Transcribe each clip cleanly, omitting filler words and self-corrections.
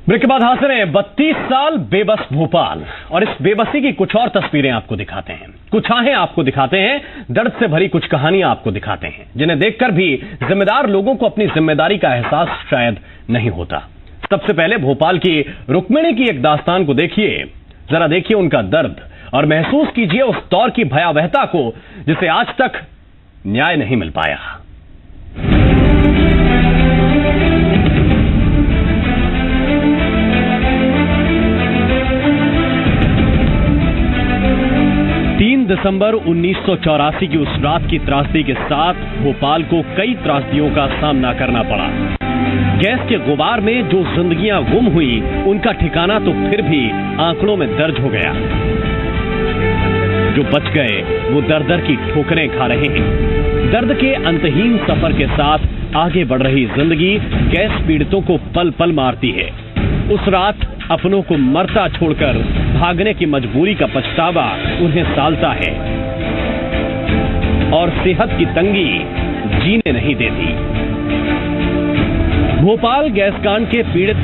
Break के बाद हाजिर हैं 32 साल बेबस भोपाल, और इस बेबसी की कुछ और तस्वीरें आपको दिखाते हैं, कुछ आहें आपको दिखाते हैं, दर्द से भरी कुछ कहानियां आपको दिखाते हैं जिन्हें देखकर भी जिम्मेदार लोगों को अपनी जिम्मेदारी का एहसास शायद नहीं होता। सबसे पहले भोपाल की रुक्मिणी की एक दास्तान को देखिए, जरा देखिए उनका दर्द और महसूस कीजिए उस दौर की भयावहता को जिसे आज तक न्याय नहीं मिल पाया। 3 दिसंबर 1984 की उस रात की त्रासदी के साथ भोपाल को कई त्रासदियों का सामना करना पड़ा। गैस के गुबार में जो जिंदगियां गुम हुई, उनका ठिकाना तो फिर भी आंकड़ों में दर्ज हो गया। जो बच गए वो दर-दर की ठोकरें खा रहे हैं। दर्द के अंतहीन सफर के साथ आगे बढ़ रही जिंदगी गैस पीड़ितों को पल पल मारती है। उस रात अपनों को मरता छोड़कर भागने की मजबूरी का पछतावा उन्हें सालता है और सेहत की तंगी जीने नहीं देती। भोपाल गैस कांड के पीड़ित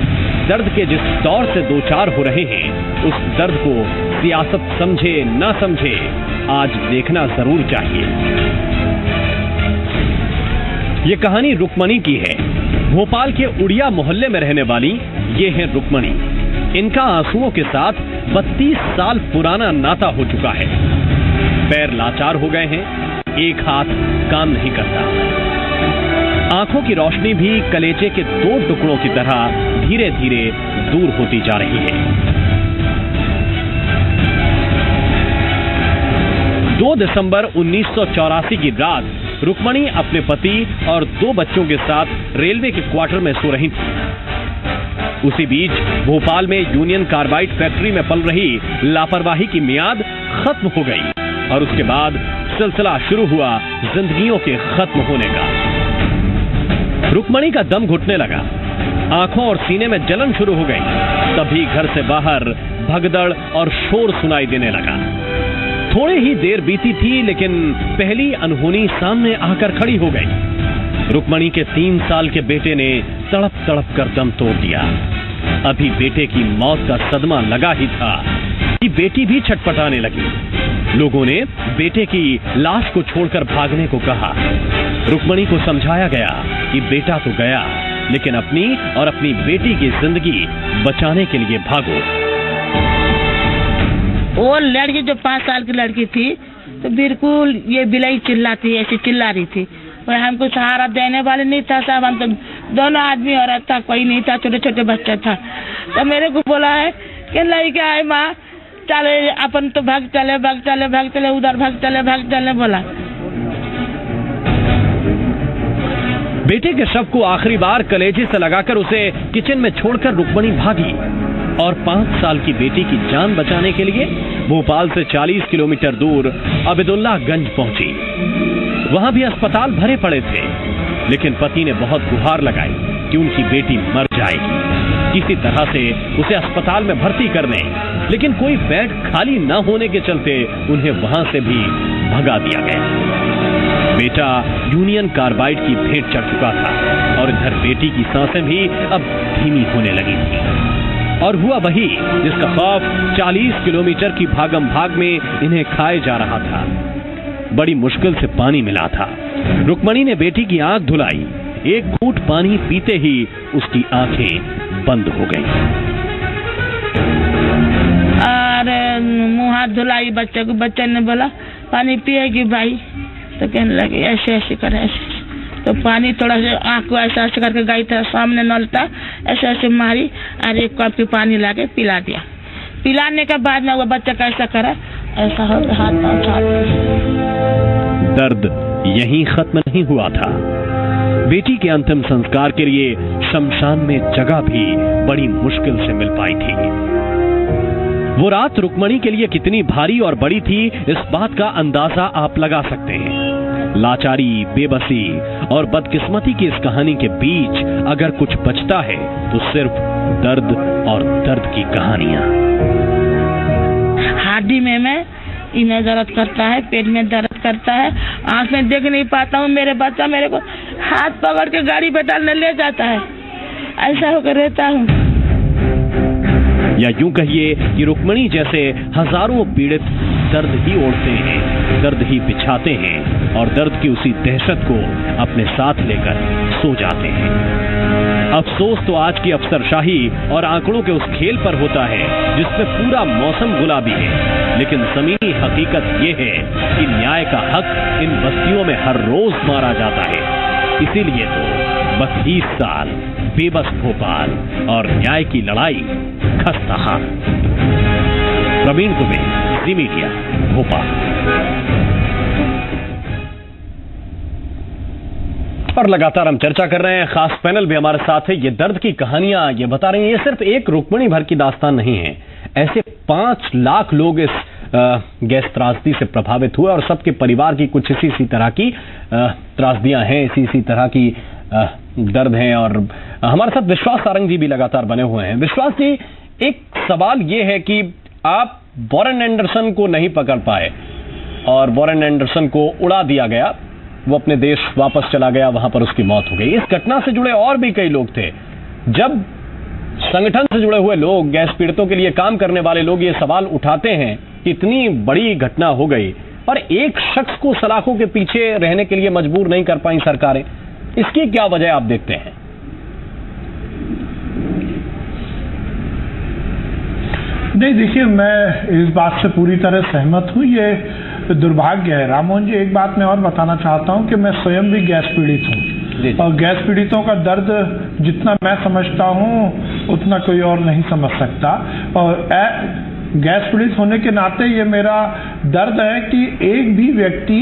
दर्द के जिस दौर से दो चार हो रहे हैं, उस दर्द को सियासत समझे ना समझे, आज देखना जरूर चाहिए। ये कहानी रुक्मणी की है। भोपाल के उड़िया मोहल्ले में रहने वाली ये है रुक्मणी। इनका आंसुओं के साथ 32 साल पुराना नाता हो चुका है। पैर लाचार हो गए हैं, एक हाथ काम नहीं करता। आंखों की रोशनी भी कलेजे के 2 टुकड़ों की तरह धीरे धीरे दूर होती जा रही है। 2 दिसंबर 1984 की रात रुक्मणी अपने पति और 2 बच्चों के साथ रेलवे के क्वार्टर में सो रही थी। उसी बीच भोपाल में यूनियन कार्बाइड फैक्ट्री में पल रही लापरवाही की मियाद खत्म हो गई और उसके बाद सिलसिला शुरू हुआ जिंदगियों के खत्म होने का। रुक्मणी का दम घुटने लगा, आंखों और सीने में जलन शुरू हो गई। तभी घर से बाहर भगदड़ और शोर सुनाई देने लगा। थोड़ी ही देर बीती थी, लेकिन पहली अनहोनी सामने आकर खड़ी हो गई। रुक्मणी के 3 साल के बेटे ने तड़प तड़प कर दम तोड़ दिया। अभी बेटे की मौत का सदमा लगा ही था कि बेटी भी छटपटाने लगी। लोगों ने बेटे की लाश को छोड़कर भागने को कहा। रुक्मणी को समझाया गया कि बेटा तो गया, लेकिन अपनी और अपनी बेटी की जिंदगी बचाने के लिए भागो। वो लड़की जो 5 साल की लड़की थी, तो बिल्कुल ये बिलाई चिल्लाती ऐसी चिल्ला रही थी। और हमको सहारा देने वाले नहीं था साहब, हम तो दोनों आदमी औरत था, कोई नहीं था, छोटे छोटे बच्चा था। तो मेरे को बोला है कि लड़का है माँ, चले अपन तो भाग चले उधर भाग चले बोला। बेटे के शव को आखिरी बार कलेजे से लगाकर उसे किचन में छोड़कर रुक्मणी भागी और 5 साल की बेटी की जान बचाने के लिए भोपाल से 40 किलोमीटर दूर अब्दुल्लागंज पहुंची। वहां भी अस्पताल भरे पड़े थे, लेकिन पति ने बहुत गुहार लगाई कि उनकी बेटी मर जाएगी, किसी तरह से उसे अस्पताल में भर्ती कर दें, लेकिन कोई बेड खाली न होने के चलते उन्हें वहां से भी भगा दिया गया। बेटा यूनियन कार्बाइड की भेंट चढ़ चुका था और इधर बेटी की सांसें भी अब धीमी होने लगी थी। और हुआ वही जिसका खौफ 40 किलोमीटर की भागम भाग में इन्हें खाए जा रहा था। बड़ी मुश्किल से पानी मिला था। रुक्मणी ने बेटी की आंख धुलाई। एक घूंट पानी पीते ही उसकी आंखें बंद हो गईं। अरे मुंह हाथ धुलाई बच्चे को, बच्चे ने बोला पानी पिएगी भाई, तो कहने लगे ऐसे ऐसे करे ऐसे। तो पानी थोड़ा सा आंख को ऐसा ऐसे करके गई था, सामने नल था, ऐसे ऐसे मारी और एक कप की पानी लाके पिला दिया। पिलाने के बाद में वो बच्चा कैसा करा, ऐसा हाथ दर्द यहीं खत्म नहीं हुआ था। बेटी के अंतिम संस्कार के लिए शमशान में जगह भी बड़ी मुश्किल से मिल पाई थी। वो रात रुक्मणी के लिए कितनी भारी और बड़ी थी, इस बात का अंदाजा आप लगा सकते हैं। लाचारी, बेबसी और बदकिस्मती की इस कहानी के बीच अगर कुछ बचता है तो सिर्फ दर्द और दर्द की कहानियां। हड्डी में इन्हें दर्द करता है, पेट में दर्द करता है, आंख में देख नहीं पाता हूँ। मेरे बच्चा मेरे को हाथ पकड़ के गाड़ी पे डालने ले जाता है, ऐसा होकर रहता हूँ। या यूं कहिए कि रुक्मणी जैसे हजारों पीड़ित दर्द ही ओढ़ते हैं, दर्द ही बिछाते हैं और दर्द की उसी दहशत को अपने साथ लेकर सो जाते हैं। अफसोस तो आज की अफसरशाही और आंकड़ों के उस खेल पर होता है जिसमें पूरा मौसम गुलाबी है, लेकिन ज़मीनी हकीकत ये है कि न्याय का हक इन बस्तियों में हर रोज मारा जाता है। इसीलिए तो 32 साल बेबस भोपाल और न्याय की लड़ाई खस्ता हार। प्रवीण दुबे, जी मीडिया, भोपाल। और लगातार हम चर्चा कर रहे हैं, खास पैनल भी हमारे साथ है। ये दर्द की कहानियां ये बता रही हैं, ये सिर्फ एक रुक्मणी भर की दास्तान नहीं है। ऐसे 5 लाख लोग इस गैस त्रासदी से प्रभावित हुए और सबके परिवार की कुछ इसी तरह की त्रासदियां हैं, इसी तरह की दर्द हैं। और हमारे साथ विश्वास सारंग जी भी लगातार बने हुए हैं। विश्वास जी, एक सवाल ये है कि आप वॉरेन एंडरसन को नहीं पकड़ पाए और वॉरेन एंडरसन को उड़ा दिया गया, वो अपने देश वापस चला गया, वहां पर उसकी मौत हो गई। इस घटना से जुड़े और भी कई लोग थे। जब संगठन से जुड़े हुए लोग, गैस पीड़ितों के लिए काम करने वाले लोग ये सवाल उठाते हैं कि इतनी बड़ी घटना हो गई और एक शख्स को सलाखों के पीछे रहने के लिए मजबूर नहीं कर पाई सरकारें, इसकी क्या वजह आप देखते हैं? नहीं, देखिए, मैं इस बात से पूरी तरह सहमत हूँ। ये दुर्भाग्य है। राममोहन जी, एक बात मैं और बताना चाहता हूँ कि मैं स्वयं भी गैस पीड़ित हूँ और गैस पीड़ितों का दर्द जितना मैं समझता हूँ उतना कोई और नहीं समझ सकता। और गैस पीड़ित होने के नाते ये मेरा दर्द है कि एक भी व्यक्ति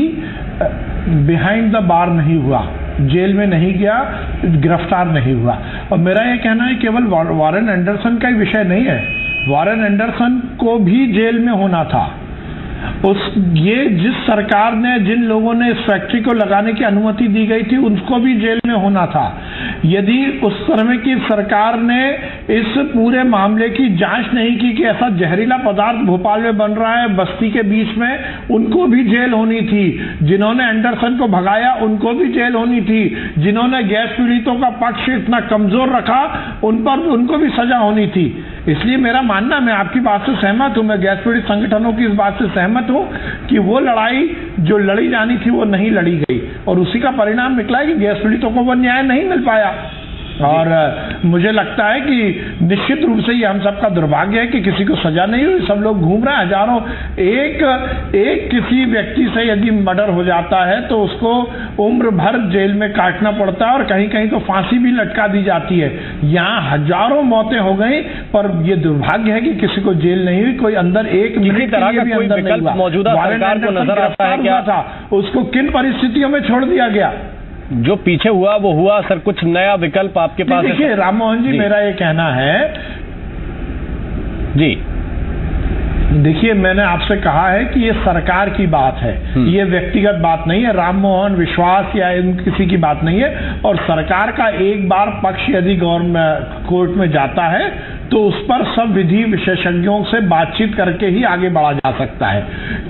बिहाइंड द बार नहीं हुआ, जेल में नहीं गया, गिरफ्तार नहीं हुआ। और मेरा ये कहना है केवल वॉरेन एंडरसन का ही विषय नहीं है, वॉरेन एंडरसन को भी जेल में होना था। ये जिस सरकार ने, जिन लोगों ने इस फैक्ट्री को लगाने की अनुमति दी गई थी, उनको भी जेल में होना था। यदि उस समय की सरकार ने इस पूरे मामले की जांच नहीं की कि ऐसा जहरीला पदार्थ भोपाल में बन रहा है बस्ती के बीच में, उनको भी जेल होनी थी। जिन्होंने एंडरसन को भगाया उनको भी जेल होनी थी। जिन्होंने गैस पीड़ितों का पक्ष इतना कमजोर रखा उनको भी सजा होनी थी। इसलिए मेरा मानना, मैं आपकी बात से सहमत हूं, मैं गैस पीड़ित संगठनों की इस बात से सहमत हूं कि वो लड़ाई जो लड़ी जानी थी वो नहीं लड़ी गई और उसी का परिणाम निकला है कि गैस पीड़ितों को वो न्याय नहीं मिल पाया। और मुझे लगता है कि निश्चित रूप से ये हम सबका दुर्भाग्य है कि किसी को सजा नहीं हुई। सब लोग घूम रहे हैं हजारों। एक किसी व्यक्ति से यदि मर्डर हो जाता है तो उसको उम्र भर जेल में काटना पड़ता है और कहीं कहीं तो फांसी भी लटका दी जाती है। यहाँ हजारों मौतें हो गई, पर ये दुर्भाग्य है कि किसी को जेल नहीं हुई। कोई अंदर एक मिनट तरह का कोई विकल्प मौजूदा सरकार को नजर आता है क्या था? उसको किन परिस्थितियों में छोड़ दिया गया? जो पीछे हुआ वो हुआ सर, कुछ नया विकल्प आपके पास? देखिए राममोहन जी, मेरा ये कहना है जी, देखिए, मैंने आपसे कहा है कि ये सरकार की बात है, ये व्यक्तिगत बात नहीं है, राममोहन, विश्वास या किसी की बात नहीं है। और सरकार का एक बार पक्ष यदि कोर्ट में जाता है तो उस पर सब विधि विशेषज्ञों से बातचीत करके ही आगे बढ़ा जा सकता है,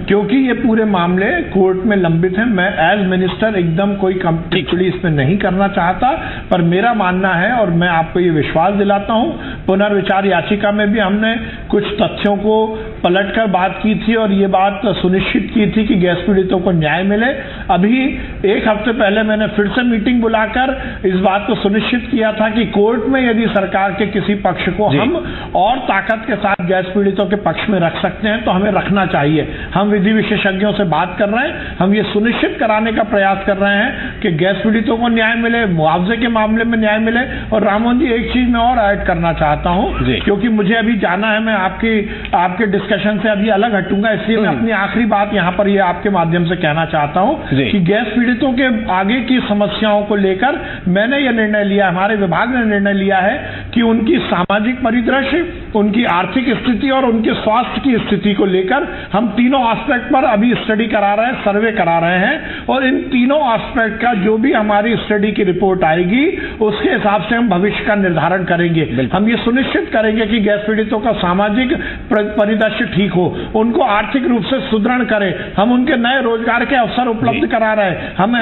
क्योंकि ये पूरे मामले कोर्ट में लंबित हैं। मैं एज मिनिस्टर एकदम कोई टिप्पणी इसमें नहीं करना चाहता, पर मेरा मानना है और मैं आपको ये विश्वास दिलाता हूं, पुनर्विचार याचिका में भी हमने कुछ तथ्यों को पलटकर बात की थी और ये बात सुनिश्चित की थी कि गैस पीड़ितों को न्याय मिले। अभी एक हफ्ते पहले मैंने फिर से मीटिंग बुलाकर इस बात को सुनिश्चित किया था कि कोर्ट में यदि सरकार के किसी पक्ष को हम और ताकत के साथ गैस पीड़ितों के पक्ष में रख सकते हैं तो हमें रखना चाहिए। हम विधि विशेषज्ञों से बात कर रहे हैं, हम ये सुनिश्चित कराने का प्रयास कर रहे हैं कि गैस पीड़ितों को न्याय मिले, मुआवजे के मामले में न्याय मिले। और राममोहन जी, एक चीज मैं और ऐड करना चाहता हूं, क्योंकि मुझे अभी जाना है, मैं आपके डिस्कशन से अभी अलग हटूंगा, इसलिए मैं अपनी आखिरी बात यहां पर ये आपके माध्यम से कहना चाहता हूं कि गैस पीड़ितों के आगे की समस्याओं को लेकर मैंने ये निर्णय लिया, हमारे विभाग ने निर्णय लिया है कि उनकी सामाजिक परिदृश्य, उनकी आर्थिक स्थिति और उनके स्वास्थ्य की स्थिति को लेकर हम तीनों एस्पेक्ट पर अभी स्टडी करा रहे हैं, सर्वे करा रहे हैं। और इन तीनों एस्पेक्ट का जो भी हमारी स्टडी की रिपोर्ट आएगी उसके हिसाब से हम भविष्य का निर्धारण करेंगे। हम ये सुनिश्चित करेंगे कि गैस पीड़ितों का सामाजिक परिदृश्य परिदृश्य ठीक हो, उनको आर्थिक रूप से सुदृढ़ करें। हम उनके नए रोजगार के अवसर उपलब्ध करा रहे हैं। हम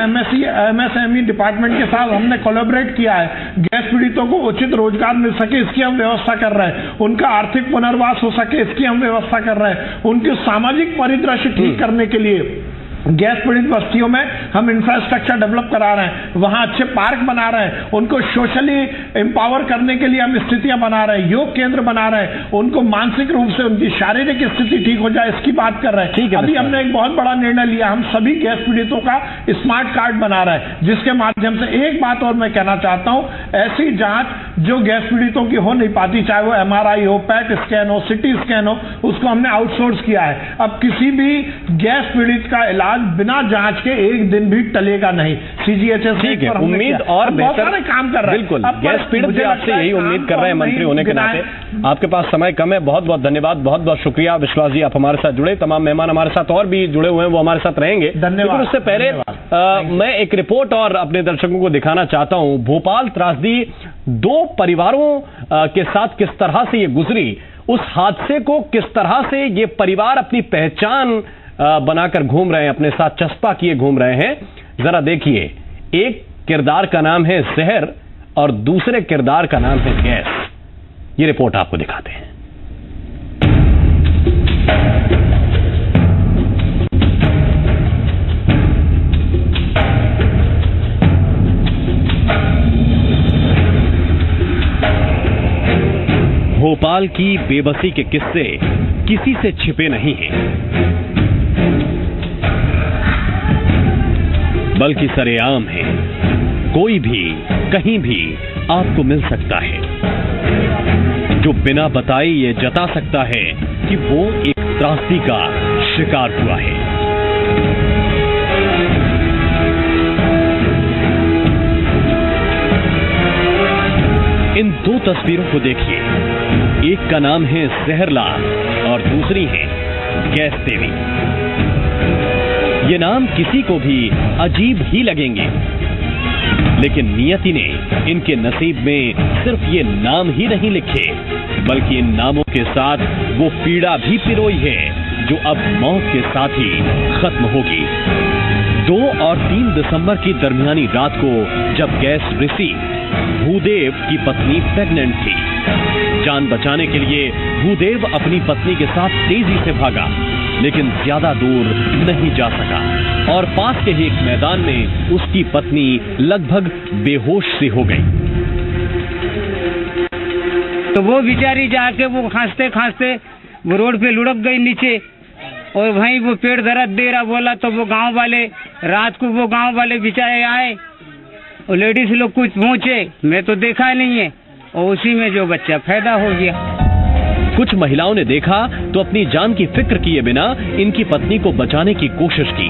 MSME डिपार्टमेंट के साथ हमने कोलैबोरेट किया है। गैस पीड़ितों को उचित रोजगार मिल सके इसकी हम व्यवस्था कर रहे हैं। उनका आर्थिक पुनर्वास हो सके इसकी हम व्यवस्था कर रहे हैं। उनके सामाजिक परिदृश्य ठीक करने के लिए गैस पीड़ित बस्तियों में हम इंफ्रास्ट्रक्चर डेवलप करा रहे हैं, वहां अच्छे पार्क बना रहे हैं, उनको सोशली एम्पावर करने के लिए हम स्थितियां बना रहे हैं, योग केंद्र बना रहे हैं, उनको मानसिक रूप से उनकी शारीरिक स्थिति ठीक हो जाए इसकी बात कर रहे हैं। अभी हमने एक बहुत बड़ा निर्णय लिया, हम सभी गैस पीड़ितों का स्मार्ट कार्ड बना रहे हैं, जिसके माध्यम से एक बात और मैं कहना चाहता हूं, ऐसी जांच जो गैस पीड़ितों की हो नहीं पाती, चाहे वो MRI हो, पैट स्कैन हो, CT स्कैन हो, उसको हमने आउटसोर्स किया है। अब किसी भी गैस पीड़ित का इलाज बिना जांच के एक दिन भी टलेगा नहीं। CGHS ठीक है, उम्मीद और बेहतर काम कर रहे हैं। बिल्कुल, गैस पीड़ित भी आपसे यही उम्मीद कर रहे हैं मंत्री होने के नाते। आपके पास समय कम है, बहुत बहुत धन्यवाद, बहुत बहुत शुक्रिया विश्वास जी, आप हमारे साथ जुड़े। तमाम मेहमान हमारे साथ और भी जुड़े हुए हैं, वो हमारे साथ रहेंगे। धन्यवाद। उससे पहले मैं एक रिपोर्ट और अपने दर्शकों को दिखाना चाहता हूं। भोपाल त्रासदी 2 परिवारों के साथ किस तरह से ये गुजरी, उस हादसे को किस तरह से ये परिवार अपनी पहचान बनाकर घूम रहे हैं, अपने साथ चस्पा किए घूम रहे हैं, जरा देखिए। एक किरदार का नाम है जहर और दूसरे किरदार का नाम है गैस। ये रिपोर्ट आपको दिखाते हैं। भोपाल की बेबसी के किस्से किसी से छिपे नहीं हैं, बल्कि सरेआम है। कोई भी कहीं भी आपको मिल सकता है, जो बिना बताए ये जता सकता है कि वो एक त्रासदी का शिकार हुआ है। इन 2 तस्वीरों को देखिए, एक का नाम है जहरलाल और दूसरी है गैस देवी। ये नाम किसी को भी अजीब ही लगेंगे, लेकिन नियति ने इनके नसीब में सिर्फ ये नाम ही नहीं लिखे, बल्कि इन नामों के साथ वो पीड़ा भी पिरोई है जो अब मौत के साथ ही खत्म होगी। 2 और 3 दिसंबर की दरमियानी रात को जब गैस ऋषि भूदेव की पत्नी प्रेग्नेंट थी, जान बचाने के लिए भूदेव अपनी पत्नी के साथ तेजी से भागा, लेकिन ज्यादा दूर नहीं जा सका और पास के ही एक मैदान में उसकी पत्नी लगभग बेहोश सी हो गई। तो वो बेचारी जाके वो खांसते खांसते वो रोड पे लुढ़क गई नीचे, और वहीं वो पेड़ दर्द दे रहा बोला। तो वो गांव वाले रात को वो गांव वाले बेचारे आए और लेडीज लोग कुछ पहुंचे, मैं तो देखा नहीं है, और उसी में जो बच्चा पैदा हो गया। कुछ महिलाओं ने देखा तो अपनी जान की फिक्र किए बिना इनकी पत्नी को बचाने की कोशिश की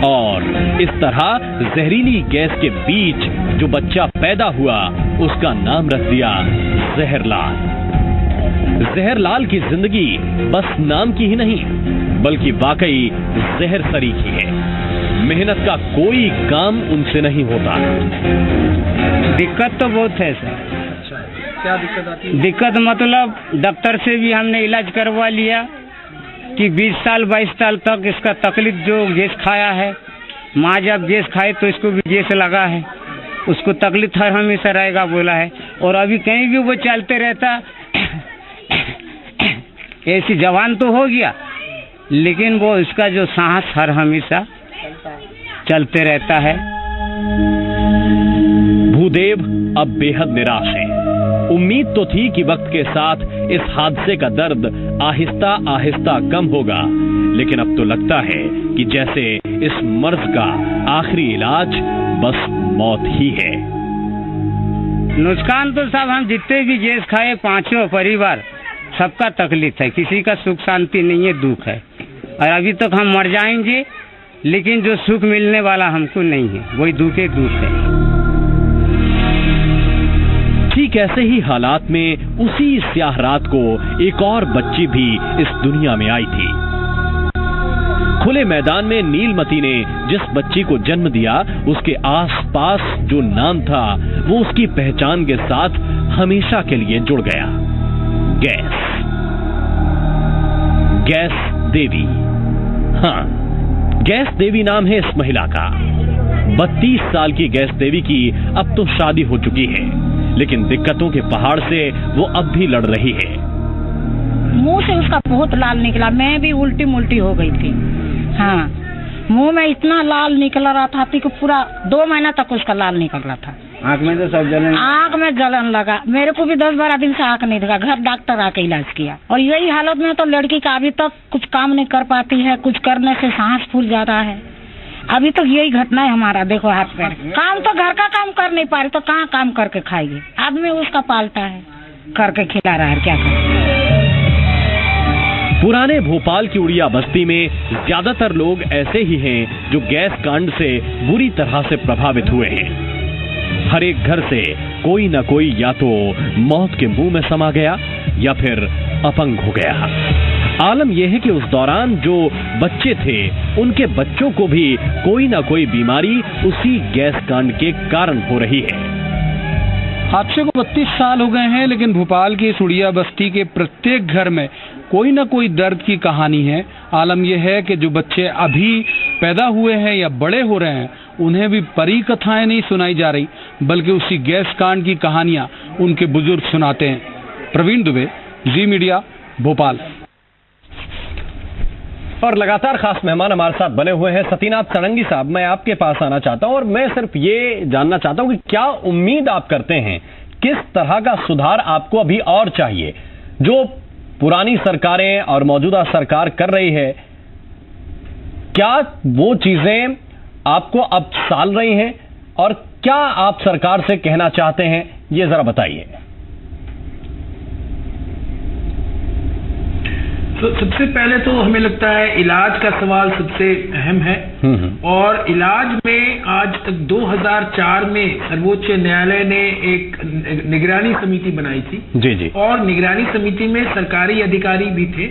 और इस तरह जहरीली गैस के बीच जो बच्चा पैदा हुआ उसका नाम रख दिया जहरलाल। जहरलाल की जिंदगी बस नाम की ही नहीं, बल्कि वाकई जहर सरीखी है। मेहनत का कोई काम उनसे नहीं होता। दिक्कत तो बहुत है सर। क्या दिक्कत आती है? दिक्कत मतलब डॉक्टर से भी हमने इलाज करवा लिया कि 20 साल 22 साल तक इसका तकलीफ जो गैस खाया है, माँ जब गैस खाए तो इसको भी गैस लगा है, उसको तकलीफ हर हमेशा रहेगा बोला है। और अभी कहीं भी वो चलते रहता, ऐसी जवान तो हो गया, लेकिन वो इसका जो सांस हर हमेशा चलते रहता है। भूदेव अब बेहद निराश है। उम्मीद तो थी कि वक्त के साथ इस हादसे का दर्द आहिस्ता आहिस्ता कम होगा, लेकिन अब तो लगता है कि जैसे इस मर्ज का आखिरी इलाज बस मौत ही है। नुकसान तो सब हम जितने भी गैस खाए 5 परिवार सबका तकलीफ है, किसी का सुख शांति नहीं है, दुख है। और अभी तक हम मर जाएंगे, लेकिन जो सुख मिलने वाला हमको नहीं है, वही दुख है। ठीक ऐसे ही हालात में उसी स्याह रात को एक और बच्ची भी इस दुनिया में आई थी। खुले मैदान में नीलमती ने जिस बच्ची को जन्म दिया, उसके आसपास जो नाम था वो उसकी पहचान के साथ हमेशा के लिए जुड़ गया, गैस। गैस देवी। हाँ, गैस देवी नाम है इस महिला का। 32 साल की गैस देवी की अब तो शादी हो चुकी है, लेकिन दिक्कतों के पहाड़ से वो अब भी लड़ रही है। मुंह से उसका बहुत लाल निकला, मैं भी उल्टी मुल्टी हो गई थी। हाँ, मुंह में इतना लाल निकल रहा था कि पूरा 2 महीना तक उसका लाल निकल रहा था। आँख में तो सब जलन, आँख में जलन लगा। मेरे को भी 10-12 दिन से आँख नहीं दिखा। घर डॉक्टर आके इलाज किया, और यही हालत में तो लड़की का अभी तक कुछ काम नहीं कर पाती है। कुछ करने से सांस फूल जाता है। अभी तो यही घटना है हमारा। देखो हाथ पैर, काम तो घर का काम कर नहीं पा रही तो कहाँ काम करके खाएगी। आदमी उसका पालता है, करके खिला रहा है, क्या करे। पुराने भोपाल की उड़िया बस्ती में ज्यादातर लोग ऐसे ही हैं जो गैस कांड से बुरी तरह से प्रभावित हुए हैं। हर एक घर से कोई न कोई या तो मौत के मुंह में समा गया या फिर अपंग हो गया। आलम यह है कि उस दौरान जो बच्चे थे उनके बच्चों को भी कोई न कोई बीमारी उसी गैस कांड के कारण हो रही है। हादसे को 32 साल हो गए हैं, लेकिन भोपाल की इस उड़िया बस्ती के प्रत्येक घर में कोई ना कोई दर्द की कहानी है। आलम यह है कि जो बच्चे अभी पैदा हुए हैं या बड़े हो रहे हैं, उन्हें भी परी कथाएं नहीं सुनाई जा रही, बल्कि उसी गैस कांड की कहानियां उनके बुजुर्ग सुनाते हैं। प्रवीण दुबे, जी मीडिया, भोपाल। और लगातार खास मेहमान हमारे साथ बने हुए हैं। सतीनाथ सड़ंगी साहब, मैं आपके पास आना चाहता हूं और मैं सिर्फ ये जानना चाहता हूं कि क्या उम्मीद आप करते हैं, किस तरह का सुधार आपको अभी और चाहिए? जो पुरानी सरकारें और मौजूदा सरकार कर रही है, क्या वो चीजें आपको अब साल रही हैं और क्या आप सरकार से कहना चाहते हैं, ये जरा बताइए। तो सबसे पहले तो हमें लगता है इलाज का सवाल सबसे अहम है। और इलाज में आज तक 2004 में सर्वोच्च न्यायालय ने एक निगरानी समिति बनाई थी। जी जी। और निगरानी समिति में सरकारी अधिकारी भी थे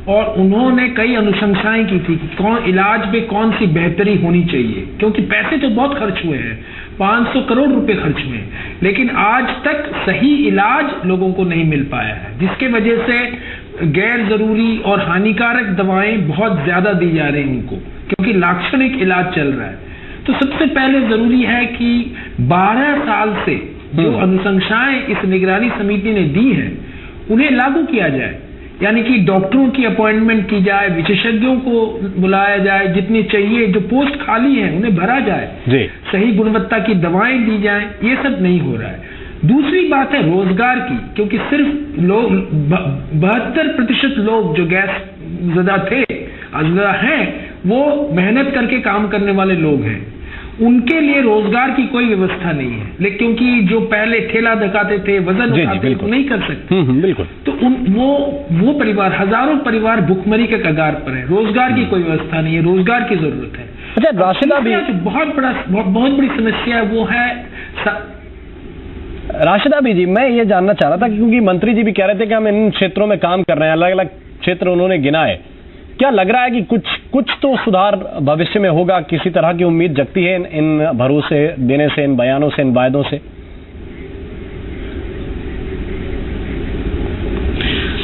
और उन्होंने कई अनुशंसाएं की थी कि कौन इलाज में कौन सी बेहतरी होनी चाहिए, क्योंकि पैसे तो बहुत खर्च हुए हैं, 500 करोड़ रुपए खर्च हुए हैं, लेकिन आज तक सही इलाज लोगों को नहीं मिल पाया है, जिसके वजह से गैर जरूरी और हानिकारक दवाएं बहुत ज्यादा दी जा रही हैं उनको, क्योंकि लाक्षणिक इलाज चल रहा है। तो सबसे पहले जरूरी है कि 12 साल से जो अनुशंसाएं इस निगरानी समिति ने दी हैं उन्हें लागू किया जाए, यानी कि डॉक्टरों की अपॉइंटमेंट की जाए, विशेषज्ञों को बुलाया जाए, जितने चाहिए, जो पोस्ट खाली हैं उन्हें भरा जाए, सही गुणवत्ता की दवाएं दी जाएं। ये सब नहीं हो रहा है। दूसरी बात है रोजगार की, क्योंकि सिर्फ लोग 72% लोग जो गैस ज़दा थे, ज़दा हैं, वो मेहनत करके काम करने वाले लोग हैं, उनके लिए रोजगार की कोई व्यवस्था नहीं है। लेकिन क्योंकि जो पहले ठेला धकाते थे, वजन उठाते थे, नहीं कर सकते। बिल्कुल। तो वो परिवार, हजारों परिवार भुखमरी के कगार पर है। रोजगार की कोई व्यवस्था नहीं है, रोजगार की जरूरत है। अच्छा, राशिदा भी बहुत बड़ी समस्या है, वो है राशिदा भी जी, मैं ये जानना चाह रहा था क्योंकि मंत्री जी भी कह रहे थे कि हम इन क्षेत्रों में काम कर रहे हैं, अलग अलग क्षेत्र उन्होंने गिनाए। क्या लग रहा है कि कुछ तो सुधार भविष्य में होगा? किसी तरह की उम्मीद जगती है इन भरोसे देने से, इन बयानों से, इन वायदों से?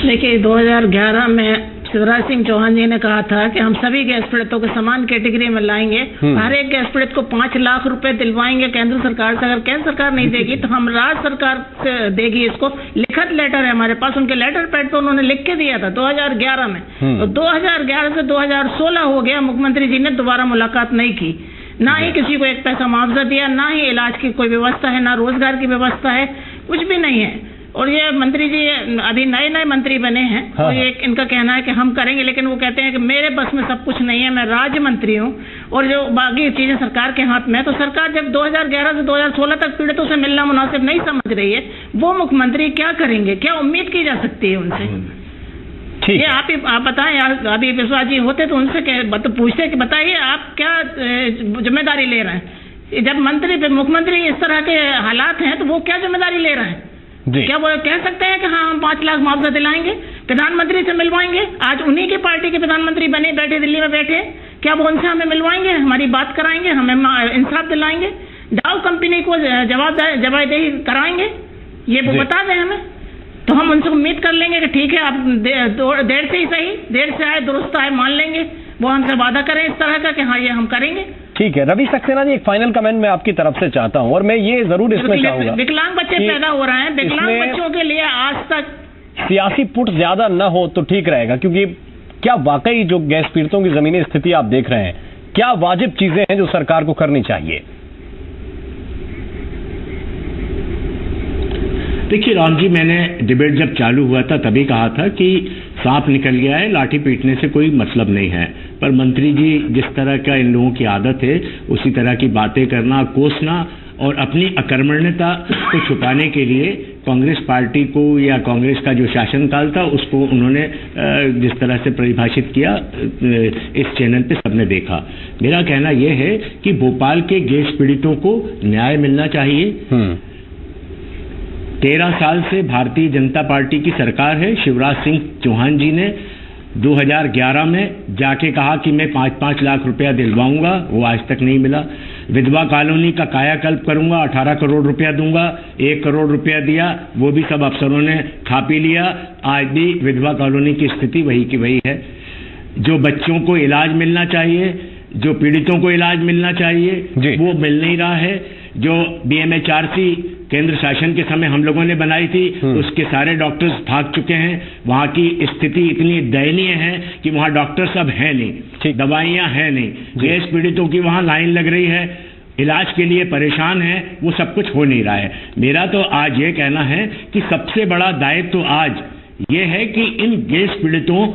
देखिए, 2011 में शिवराज सिंह चौहान जी ने कहा था कि हम सभी गैस पीड़ितों को समान कैटेगरी में लाएंगे, हर एक गैस पीड़ित को 5 लाख रुपए दिलवाएंगे केंद्र सरकार से। अगर केंद्र सरकार नहीं देगी तो हम राज्य सरकार से देगी। इसको लिखित लेटर है हमारे पास, उनके लेटर पैड पे उन्होंने लिख के दिया था 2011 में। तो 2011 से 2016 हो गया, मुख्यमंत्री जी ने दोबारा मुलाकात नहीं की, ना ही किसी को एक पैसा मुआवजा दिया, ना ही इलाज की कोई व्यवस्था है, ना रोजगार की व्यवस्था है, कुछ भी नहीं है। और ये मंत्री जी अभी नए मंत्री बने हैं, और ये इनका कहना है कि हम करेंगे, लेकिन वो कहते हैं कि मेरे बस में सब कुछ नहीं है, मैं राज्य मंत्री हूँ और जो बाकी चीजें सरकार के हाथ में। तो सरकार जब 2011 से 2016 तक पीड़ितों से मिलना मुनासिब नहीं समझ रही है, वो मुख्यमंत्री क्या करेंगे? क्या उम्मीद की जा सकती है उनसे? ये आप बताएं। अभी विश्वास जी होते तो उनसे पूछते कि बताइए आप क्या जिम्मेदारी ले रहे हैं? जब मुख्यमंत्री इस तरह के हालात हैं तो वो क्या जिम्मेदारी ले रहे हैं? क्या वो कह सकते हैं कि हाँ हम 5 लाख मुआवजा दिलाएंगे, प्रधानमंत्री से मिलवाएंगे? आज उन्हीं की पार्टी के प्रधानमंत्री बने बैठे, दिल्ली में बैठे, क्या वो उनसे हमें मिलवाएंगे, हमारी बात कराएंगे, हमें इंसाफ दिलाएंगे, डाउ कंपनी को जवाबदेही कराएंगे? ये वो बता दें हमें, तो हम उनसे उम्मीद कर लेंगे कि ठीक है, आप देर से ही सही, देर से आए दुरुस्त आए, मान लेंगे। वो हमसे वादा करें इस तरह का कि हाँ ये हम करेंगे। ठीक है। रवि सक्सेना जी, एक फाइनल कमेंट मैं आपकी तरफ से चाहता हूं, और मैं ये जरूर इसमें चाहूंगा, विकलांग बच्चे पैदा हो रहे हैं, विकलांग बच्चों के लिए आज तक सियासी पुट ज्यादा न हो तो ठीक रहेगा, क्योंकि क्या वाकई जो गैस पीड़ितों की जमीनी स्थिति आप देख रहे हैं, क्या वाजिब चीजें हैं जो सरकार को करनी चाहिए? देखिए राम जी, मैंने डिबेट जब चालू हुआ था तभी कहा था कि सांप निकल गया है, लाठी पीटने से कोई मतलब नहीं है। पर मंत्री जी, जिस तरह का इन लोगों की आदत है उसी तरह की बातें करना, कोसना और अपनी अकर्मण्यता को छुपाने के लिए कांग्रेस पार्टी को या कांग्रेस का जो शासनकाल था उसको उन्होंने जिस तरह से परिभाषित किया इस चैनल पे सबने देखा। मेरा कहना यह है कि भोपाल के गैस पीड़ितों को न्याय मिलना चाहिए। 13 साल से भारतीय जनता पार्टी की सरकार है। शिवराज सिंह चौहान जी ने 2011 में जाके कहा कि मैं 5-5 लाख रुपया दिलवाऊंगा, वो आज तक नहीं मिला। विधवा कॉलोनी का कायाकल्प करूंगा, 18 करोड़ रुपया दूंगा, 1 करोड़ रुपया दिया, वो भी सब अफसरों ने खा पी लिया। आज भी विधवा कॉलोनी की स्थिति वही की वही है। जो बच्चों को इलाज मिलना चाहिए, जो पीड़ितों को इलाज मिलना चाहिए, वो मिल नहीं रहा है। जो BMHRC केंद्र शासन के समय हम लोगों ने बनाई थी, उसके सारे डॉक्टर्स भाग चुके हैं। वहां की स्थिति इतनी दयनीय है कि वहां डॉक्टर्स अब हैं नहीं, दवाइयां हैं नहीं, गैस पीड़ितों की वहां लाइन लग रही है, इलाज के लिए परेशान है, वो सब कुछ हो नहीं रहा है। मेरा तो आज ये कहना है कि सबसे बड़ा दायित्व तो आज ये है कि इन गैस पीड़ितों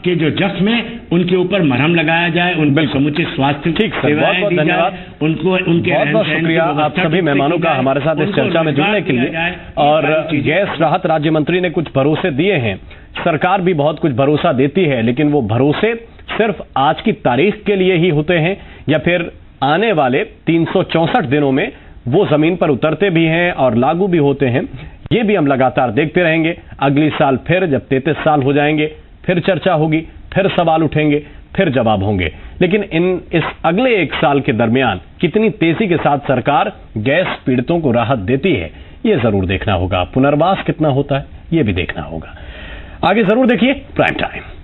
के जो जख्म है उनके ऊपर मरहम लगाया जाए, उन समुचित स्वास्थ्य सेवाएं दी जाए, उनको उनके बहुत बहुत शुक्रिया आप सभी मेहमानों का हमारे साथ इस चर्चा में जुड़ने के लिए। और गैस राहत राज्य मंत्री ने कुछ भरोसे दिए हैं, सरकार भी बहुत कुछ भरोसा देती है, लेकिन वो भरोसे सिर्फ आज की तारीख के लिए ही होते हैं या फिर आने वाले 364 दिनों में वो जमीन पर उतरते भी हैं और लागू भी होते हैं, ये भी हम लगातार देखते रहेंगे। अगली साल फिर जब 33 साल हो जाएंगे, फिर चर्चा होगी, फिर सवाल उठेंगे, फिर जवाब होंगे। लेकिन इस अगले 1 साल के दरमियान कितनी तेजी के साथ सरकार गैस पीड़ितों को राहत देती है, ये जरूर देखना होगा। पुनर्वास कितना होता है, ये भी देखना होगा। आगे जरूर देखिए प्राइम टाइम।